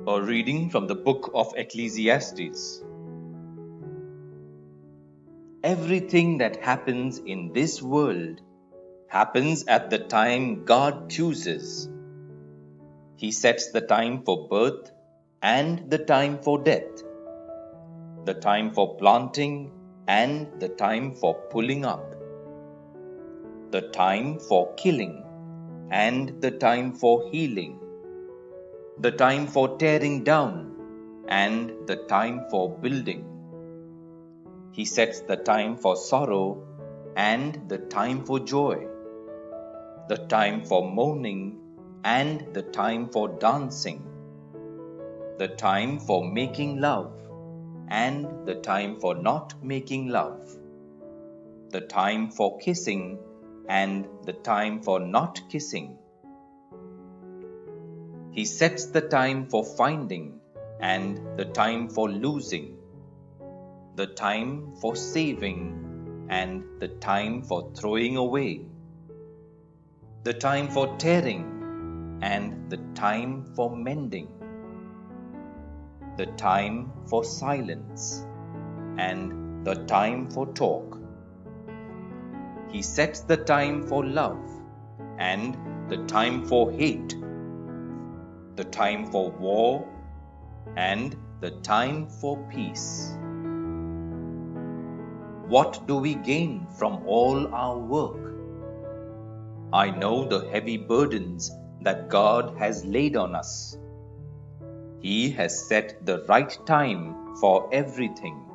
A reading from the book of Ecclesiastes. Everything that happens in this world happens at the time God chooses. He sets the time for birth and the time for death, the time for planting and the time for pulling up, the time for killing and the time for healing, the time for tearing down and the time for building. He sets the time for sorrow and the time for joy, the time for mourning and the time for dancing, the time for making love and the time for not making love, the time for kissing and the time for not kissing. He sets the time for finding and the time for losing, the time for saving and the time for throwing away, the time for tearing and the time for mending, the time for silence and the time for talk. He sets the time for love and the time for hate, the time for war and the time for peace. What do we gain from all our work? I know the heavy burdens that God has laid on us. He has set the right time for everything.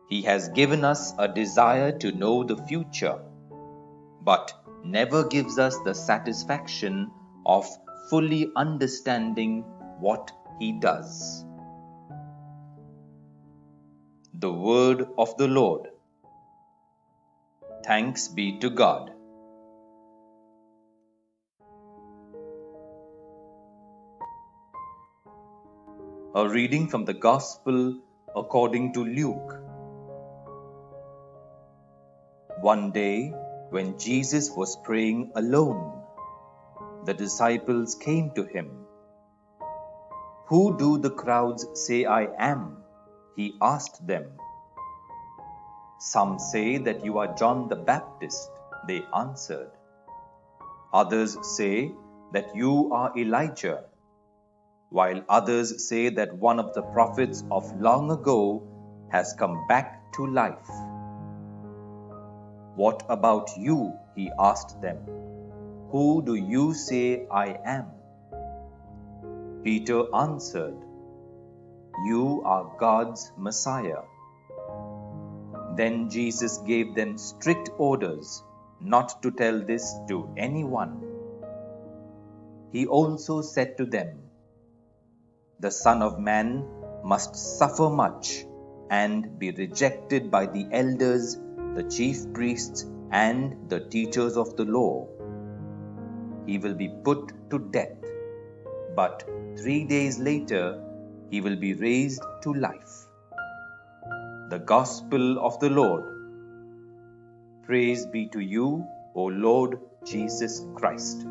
He has given us a desire to know the future, but never gives us the satisfaction of fully understanding what He does. The word of the Lord. Thanks be to God. A reading from the Gospel according to Luke. One day, when Jesus was praying alone, the disciples came to him. "Who do the crowds say I am?" he asked them. "Some say that you are John the Baptist," they answered. "Others say that you are Elijah, while others say that one of the prophets of long ago has come back to life." "What about you?" he asked them. "Who do you say I am?" Peter answered, "You are God's Messiah." Then Jesus gave them strict orders not to tell this to anyone. He also said to them, "The Son of Man must suffer much and be rejected by the elders, the chief priests, and the teachers of the law. He will be put to death, but 3 days later he will be raised to life." The Gospel of the Lord. Praise be to you, O Lord Jesus Christ.